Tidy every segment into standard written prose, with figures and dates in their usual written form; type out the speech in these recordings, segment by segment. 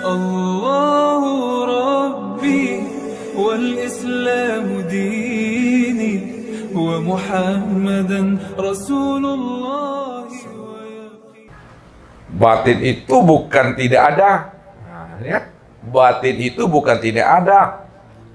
الله ربي والإسلام ديني ومحمدا رسول الله. Batin itu bukan tidak ada. Nah, lihat, batin itu bukan tidak ada.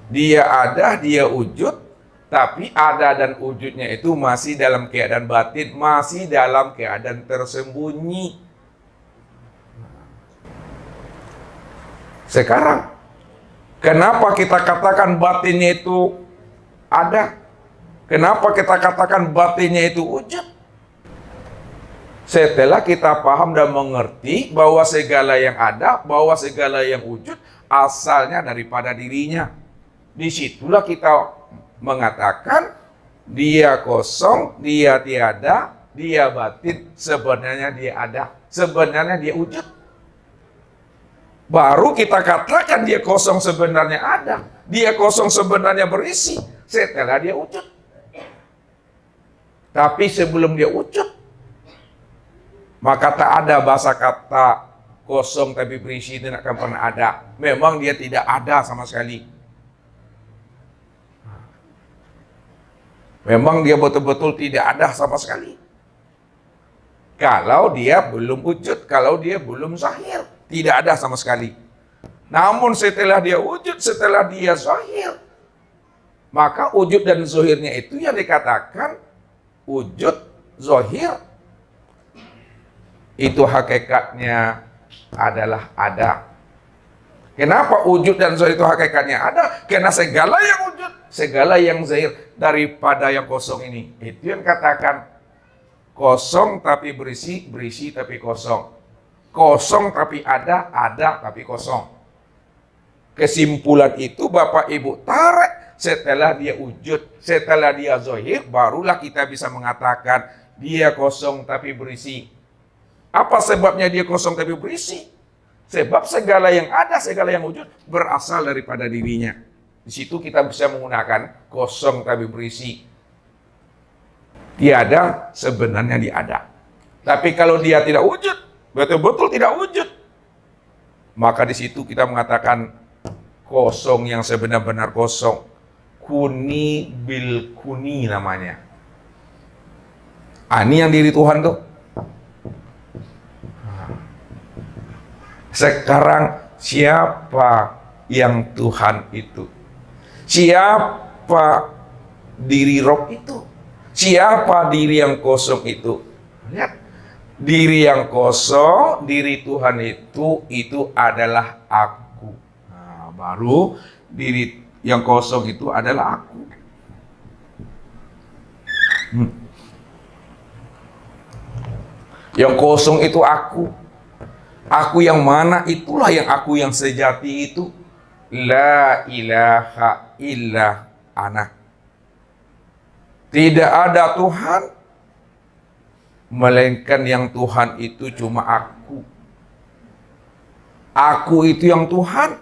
Dia ada, dia wujud, tapi ada dan wujudnya itu masih dalam keadaan batin, masih dalam keadaan tersembunyi. Sekarang, kenapa kita katakan batinnya itu ada? Kenapa kita katakan batinnya itu wujud? Setelah kita paham dan mengerti bahwa segala yang ada, bahwa segala yang wujud asalnya daripada dirinya. Disitulah kita mengatakan dia kosong, dia tiada, dia batin, sebenarnya dia ada, sebenarnya dia wujud. Baru kita katakan dia kosong sebenarnya ada, dia kosong sebenarnya berisi, setelah dia wujud. Tapi sebelum dia wujud, maka tak ada bahasa kata kosong tapi berisi, itu tidak akan pernah ada. Memang dia tidak ada sama sekali. Memang dia betul-betul tidak ada sama sekali. Kalau dia belum wujud, kalau dia belum zahir, tidak ada sama sekali. Namun setelah dia wujud, setelah dia zahir, maka wujud dan zahirnya itu yang dikatakan wujud zahir. Itu hakikatnya adalah ada. Kenapa wujud dan zahir itu hakikatnya ada? Karena segala yang wujud, segala yang zahir daripada yang kosong ini. Itu yang katakan kosong tapi berisi, berisi tapi kosong. Kosong tapi ada, ada tapi kosong. Kesimpulan itu Bapak Ibu tarik setelah dia wujud, setelah dia zahir, barulah kita bisa mengatakan dia kosong tapi berisi. Apa sebabnya dia kosong tapi berisi? Sebab segala yang ada, segala yang wujud berasal daripada dirinya. Di situ kita bisa menggunakan kosong tapi berisi. Tiada, sebenarnya dia ada. Tapi kalau dia tidak wujud, betul-betul tidak wujud, maka di situ kita mengatakan kosong yang sebenar-benar kosong. Kuni bil kuni namanya. Ini yang diri Tuhan tuh. Sekarang siapa yang Tuhan itu? Siapa diri Rob itu? Siapa diri yang kosong itu? Lihat, diri yang kosong, diri Tuhan itu adalah aku. Nah, baru diri yang kosong itu adalah aku. Yang kosong itu aku. Aku yang mana? Itulah yang aku yang sejati itu. La ilaha illa ana. Tidak ada Tuhan, melainkan yang Tuhan itu cuma aku. Aku itu yang Tuhan.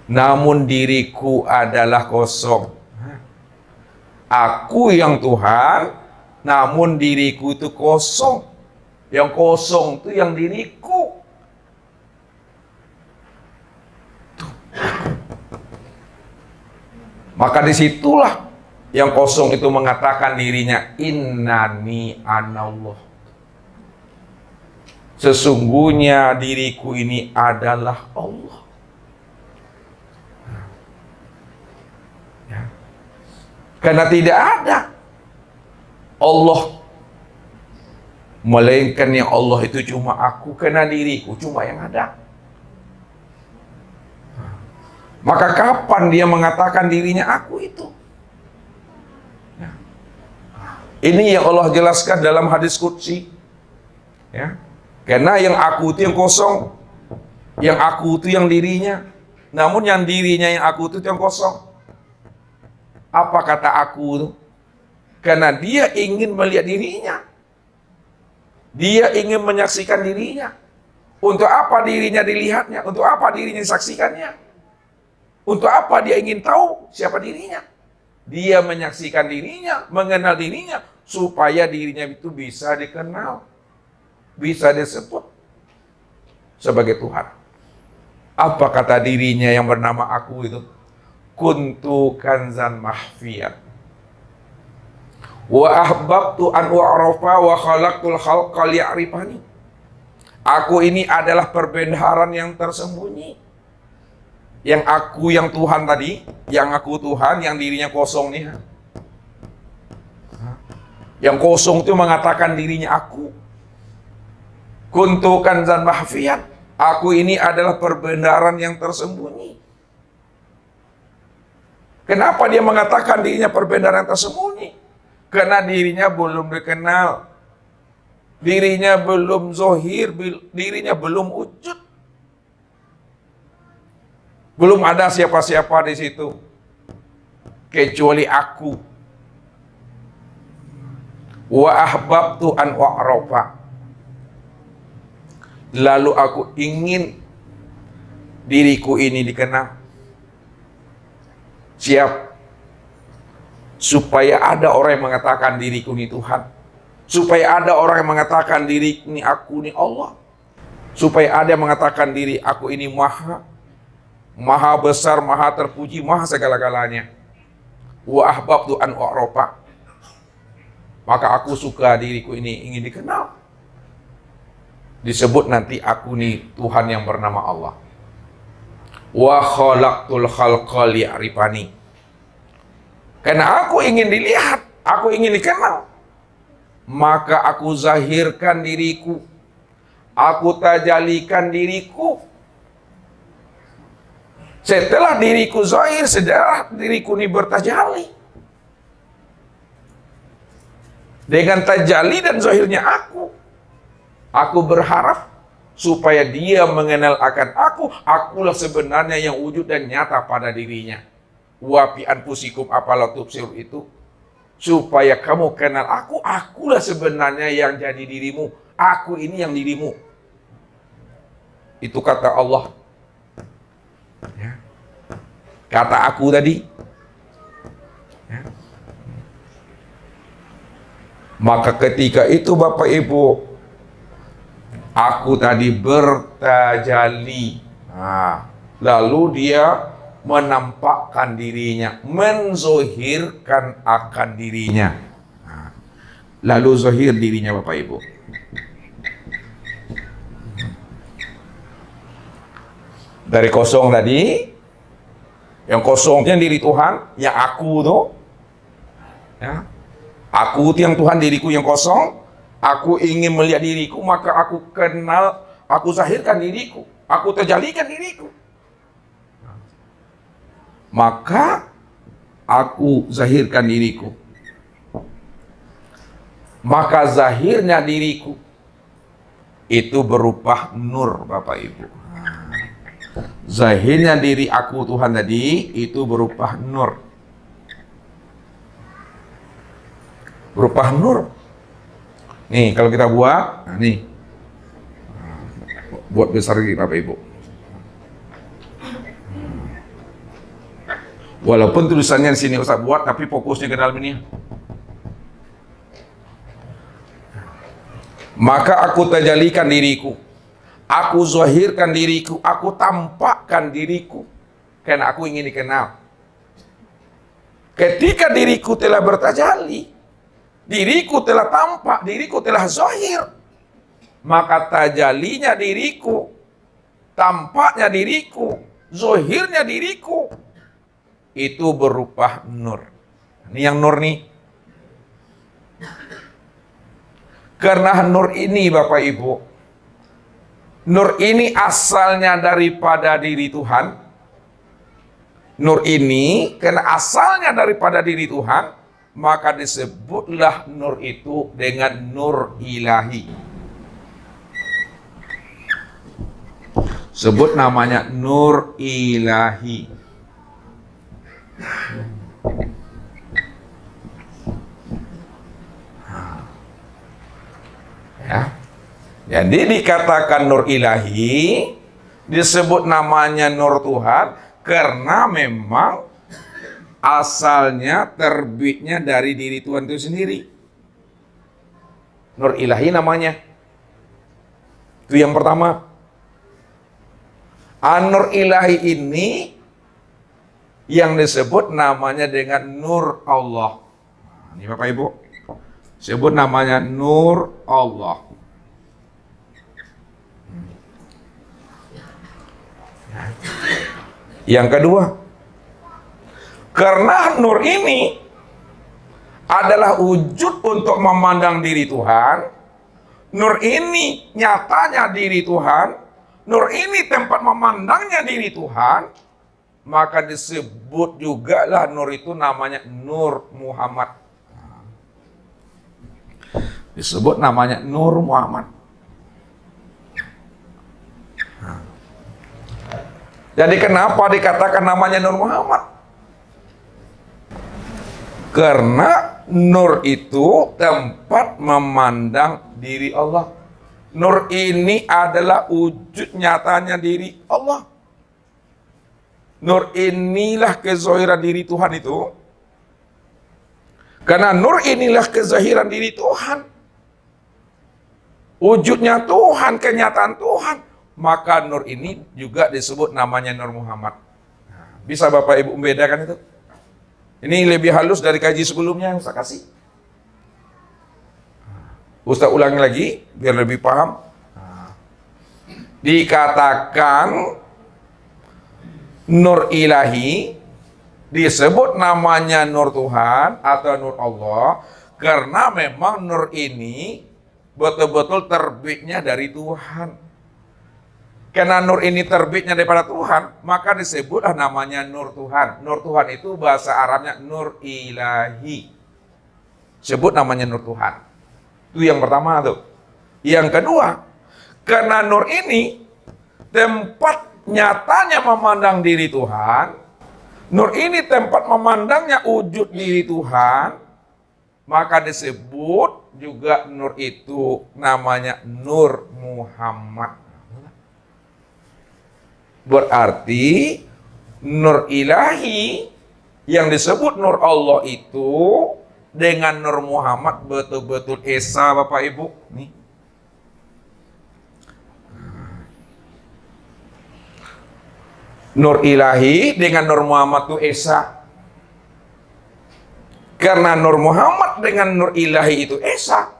Namun diriku adalah kosong. Aku yang Tuhan, namun diriku itu kosong. Yang kosong itu yang diriku. Maka disitulah yang kosong itu mengatakan dirinya, innani anallah. Sesungguhnya diriku ini adalah Allah. Ya. Karena tidak ada Allah, melainkan yang Allah itu cuma aku, karena diriku cuma yang ada. Maka kapan dia mengatakan dirinya aku itu? Ya. Ini yang Allah jelaskan dalam hadis qudsi. Ya. Karena yang aku itu yang kosong, yang aku itu yang dirinya, namun yang dirinya yang aku itu yang kosong. Apa kata aku itu? Karena dia ingin melihat dirinya. Dia ingin menyaksikan dirinya. Untuk apa dirinya dilihatnya? Untuk apa dirinya disaksikannya? Untuk apa dia ingin tahu siapa dirinya? Dia menyaksikan dirinya, mengenal dirinya, supaya dirinya itu bisa dikenal, bisa disebut. sebagai Tuhan. Apa kata dirinya yang bernama aku itu? Kuntu kanzan mahfiyan wa ahbabtu an u'rafa wa khalaqtul khalqa liya'rifani. Aku ini adalah perbendaharaan yang tersembunyi. Yang aku, yang Tuhan tadi, yang aku Tuhan, yang dirinya kosong nih. Yang kosong itu mengatakan dirinya aku. Kuntu kanzan mahfiyan. Aku ini adalah perbendaharaan yang tersembunyi. Kenapa dia mengatakan dirinya perbendaharaan yang tersembunyi? Karena dirinya belum dikenal. Dirinya belum zohir, dirinya belum wujud. Belum ada siapa-siapa di situ kecuali aku. Wa ahbabtu an u'rafa. Lalu aku ingin diriku ini dikenal. Siap. Supaya ada orang yang mengatakan diriku ini Tuhan. Supaya ada orang yang mengatakan diri ini aku ini Allah. Supaya ada yang mengatakan diri aku ini Maha besar, maha terpuji, maha segala-galanya. Wa ahbabtu an u'rafa. Maka aku suka diriku ini ingin dikenal. Disebut nanti aku nih Tuhan yang bernama Allah. Wa khalaqtul khalqa liya'rifani. Karena aku ingin dilihat, aku ingin dikenal. Maka aku zahirkan diriku. Aku tajalikan diriku. Setelah diriku zahir, setelah diriku ini bertajali. Dengan tajali dan zahirnya aku berharap supaya dia mengenal akan akulah sebenarnya yang wujud dan nyata pada dirinya. Wa fi anfusikum afala tubsirun itu supaya kamu kenal akulah sebenarnya yang jadi dirimu. Aku ini yang dirimu. Itu kata Allah. Ya. Kata aku tadi. Ya. Maka ketika itu Bapak Ibu, aku tadi bertajali. Lalu dia menampakkan dirinya, menzohirkan akan dirinya. Lalu zohir dirinya Bapak Ibu. Dari kosong tadi, yang kosongnya diri Tuhan, yang aku tuh, ya, aku itu yang Tuhan, diriku yang kosong. Aku ingin melihat diriku, maka aku kenal, aku zahirkan diriku, aku terjalikan diriku. Maka aku zahirkan diriku. Maka zahirnya diriku itu berupa nur Bapak Ibu. Zahirnya diri aku Tuhan tadi itu berupa nur. Berupa nur. Nih kalau kita buat, nih. Buat besar lagi Bapak Ibu. Walaupun tulisannya di sini Ustaz buat, tapi fokusnya ke dalam ini. Maka aku tajalikan diriku. Aku zahirkan diriku, aku tampakkan diriku. Karena aku ingin dikenal. Ketika diriku telah bertajali, diriku telah tampak, diriku telah zahir, maka tajalinya diriku, tampaknya diriku, zahirnya diriku, itu berupa nur. Ini yang nur nih. Karena nur ini Bapak Ibu, nur ini asalnya daripada diri Tuhan. Nur ini karena asalnya daripada diri Tuhan, maka disebutlah nur itu dengan nur ilahi. Sebut namanya nur ilahi. Ya. Jadi dikatakan nur ilahi, disebut namanya nur Tuhan karena memang asalnya terbitnya dari diri Tuhan itu sendiri. Nur ilahi namanya. Itu yang pertama. An-Nur ilahi ini yang disebut namanya dengan Nur Allah. Ini Bapak Ibu, sebut namanya Nur Allah. Yang kedua, karena Nur ini adalah wujud untuk memandang diri Tuhan, Nur ini nyatanya diri Tuhan, Nur ini tempat memandangnya diri Tuhan, maka disebut juga lah Nur itu namanya Nur Muhammad. Disebut namanya Nur Muhammad. Jadi kenapa dikatakan namanya Nur Muhammad? Karena Nur itu tempat memandang diri Allah. Nur ini adalah wujud nyatanya diri Allah. Nur inilah kezahiran diri Tuhan itu. Karena Nur inilah kezahiran diri Tuhan. Wujudnya Tuhan, kenyataan Tuhan. Maka Nur ini juga disebut namanya Nur Muhammad. Bisa Bapak Ibu membedakan itu? Ini lebih halus dari kaji sebelumnya yang saya kasih. Ustaz ulangi lagi biar lebih paham. Dikatakan Nur ilahi disebut namanya Nur Tuhan atau Nur Allah karena memang Nur ini betul-betul terbitnya dari Tuhan. Karena Nur ini terbitnya daripada Tuhan, maka disebutlah namanya Nur Tuhan. Nur Tuhan itu bahasa Arabnya Nur ilahi. Sebut namanya Nur Tuhan. Itu yang pertama tuh. Yang kedua, karena Nur ini tempat nyatanya memandang diri Tuhan, Nur ini tempat memandangnya wujud diri Tuhan, maka disebut juga Nur itu namanya Nur Muhammad. Berarti Nur ilahi yang disebut Nur Allah itu dengan Nur Muhammad betul-betul esa Bapak Ibu. Nih. Nur ilahi dengan Nur Muhammad itu esa. Karena Nur Muhammad dengan Nur ilahi itu esa.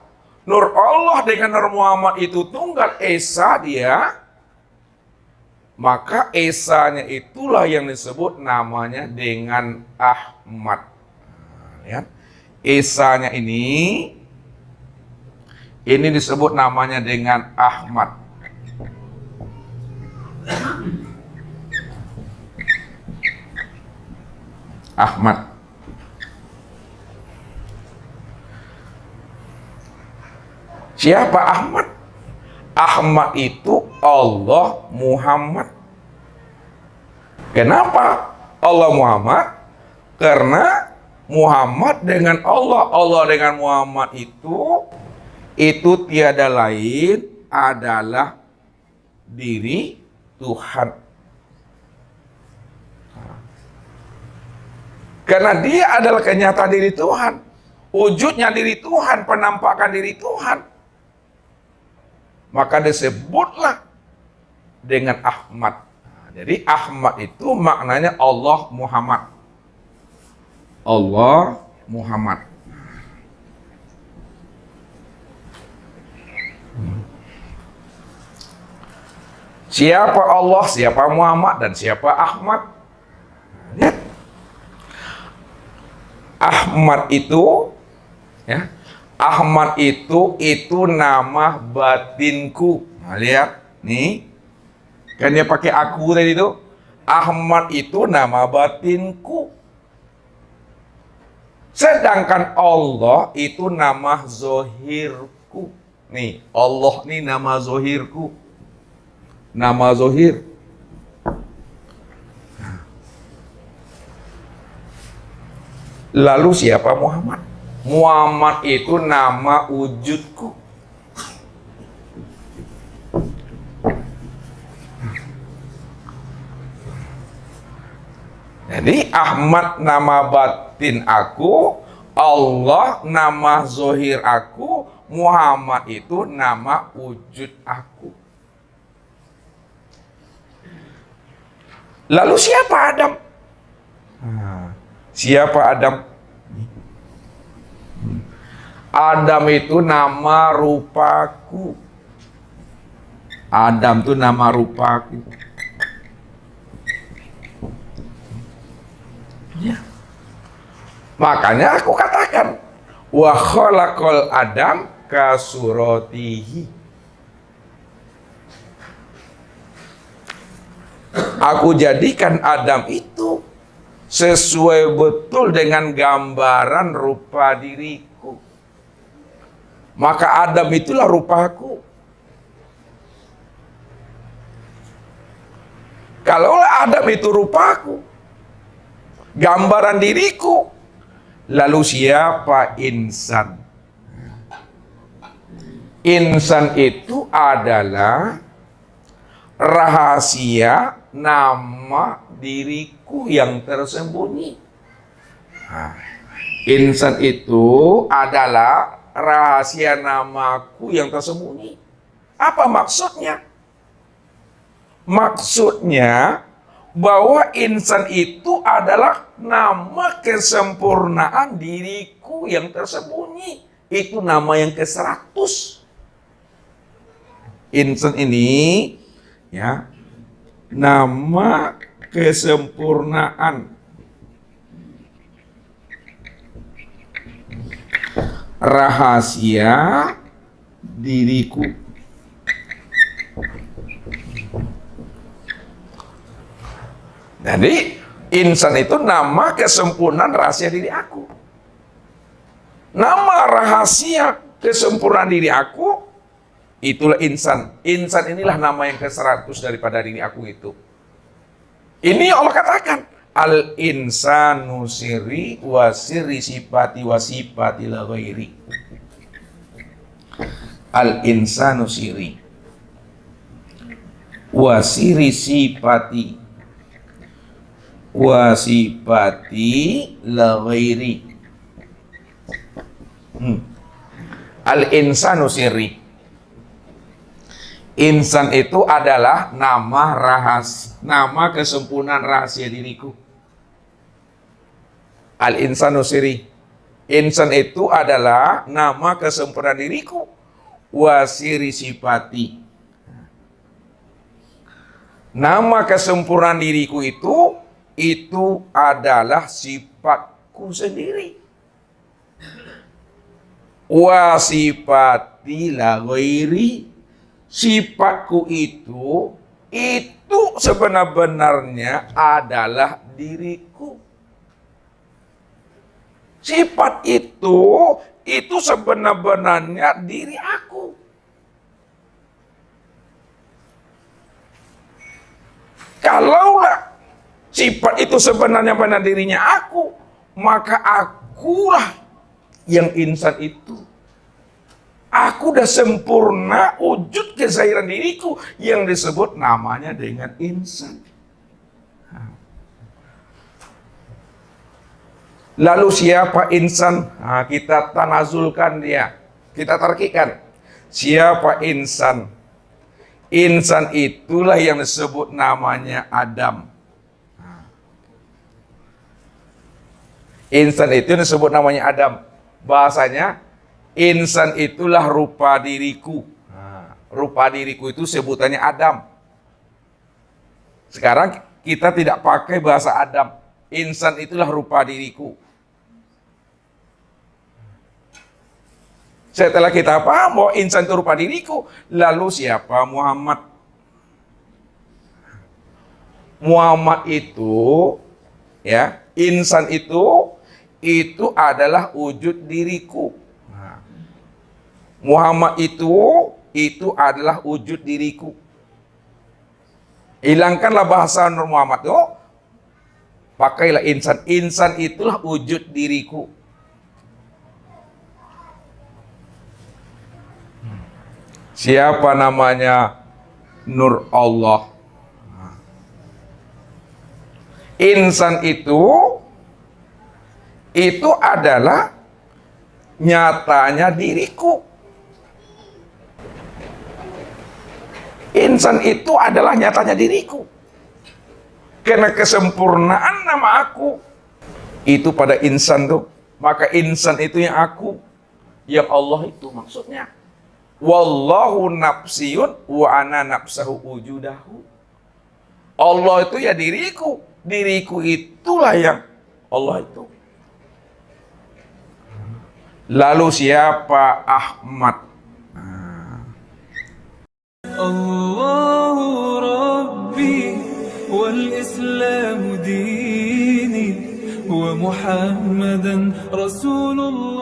Nur Allah dengan Nur Muhammad itu tunggal esa dia. Maka esanya itulah yang disebut namanya dengan Ahmad. Ya. Esanya ini disebut namanya dengan Ahmad. Ahmad. Siapa Ahmad? Ahmad itu Allah Muhammad. Kenapa Allah Muhammad? Karena Muhammad dengan Allah, Allah dengan Muhammad itu tiada lain adalah diri Tuhan. Karena dia adalah kenyataan diri Tuhan, wujudnya diri Tuhan, penampakan diri Tuhan. Maka disebutlah dengan Ahmad. Jadi Ahmad itu maknanya Allah Muhammad. Allah Muhammad. Siapa Allah, siapa Muhammad, dan siapa Ahmad? Lihat. Ahmad itu, ya, Ahmad itu nama batinku. Nah, lihat, nih, kan dia pakai aku tadi itu. Ahmad itu nama batinku. Sedangkan Allah itu nama zohirku. Nih, Allah nih nama zohirku. Nama zohir. Lalu siapa Muhammad? Muhammad itu nama wujudku. Jadi Ahmad nama batin aku, Allah nama zohir aku, Muhammad itu nama wujud aku. Lalu siapa Adam? Siapa Adam? Adam itu nama rupaku. Adam itu nama rupaku. Ya. Makanya aku katakan, wa khalaqal Adam kasuratihi. Aku jadikan Adam itu sesuai betul dengan gambaran rupa diriku. Maka Adam itulah rupaku. Kalaulah Adam itu rupaku, gambaran diriku, lalu siapa insan? Insan itu adalah rahasia nama diriku yang tersembunyi. Insan itu adalah rahasia namaku yang tersembunyi. Apa maksudnya? Maksudnya bahwa insan itu adalah nama kesempurnaan diriku yang tersembunyi. Itu nama yang ke-100. Insan ini ya, nama kesempurnaan rahasia diriku. Jadi insan itu nama kesempurnaan rahasia diri aku. Nama rahasia kesempurnaan diri aku, itulah insan. Insan inilah nama yang ke-100 daripada diri aku itu. Ini Allah katakan, al-insanu sirri wa sirri sifati wa sifati la ghairi. Al-insanu sirri wa sirri sifati wa sifati la ghairi. Al-insanu sirri. Insan itu adalah nama nama kesempurnaan rahasia diriku. Al-insanu sirri. Insan itu adalah nama kesempurnaan diriku. Wa sirri sifati. Nama kesempurnaan diriku itu adalah sifatku sendiri. Wa sifati la ghairi. Sifatku itu sebenar-benarnya adalah diriku. Sifat itu sebenar-benarnya diri aku. Kalaulah sifat itu sebenarnya benar dirinya aku, maka akulah yang insan itu. Aku udah sempurna wujud kezahiran diriku yang disebut namanya dengan insan. Lalu siapa insan? Nah, kita tanazulkan dia. Kita tarkikan. Siapa insan? Insan itulah yang disebut namanya Adam. Insan itu disebut namanya Adam. Bahasanya, insan itulah rupa diriku. Rupa diriku itu sebutannya Adam. Sekarang kita tidak pakai bahasa Adam. Insan itulah rupa diriku. Setelah kita paham bahwa insan itu rupa diriku, lalu siapa Muhammad? Muhammad itu, ya, insan itu adalah wujud diriku. Muhammad itu adalah wujud diriku. Hilangkanlah bahasa Nur Muhammad itu, pakailah insan. Insan itulah wujud diriku. Siapa namanya? Nur Allah. Insan itu adalah nyatanya diriku. Insan itu adalah nyatanya diriku. Karena kesempurnaan nama aku itu pada insan tuh, maka insan itu yang aku, yang Allah itu maksudnya. Wallahu nafsiyun wa ana nafsahu wujudahu. Allah itu ya diriku, diriku itulah yang Allah itu. Lalu siapa Ahmad? Allahu Rabbi wal Islamu dini wa Muhammadan Rasulullah.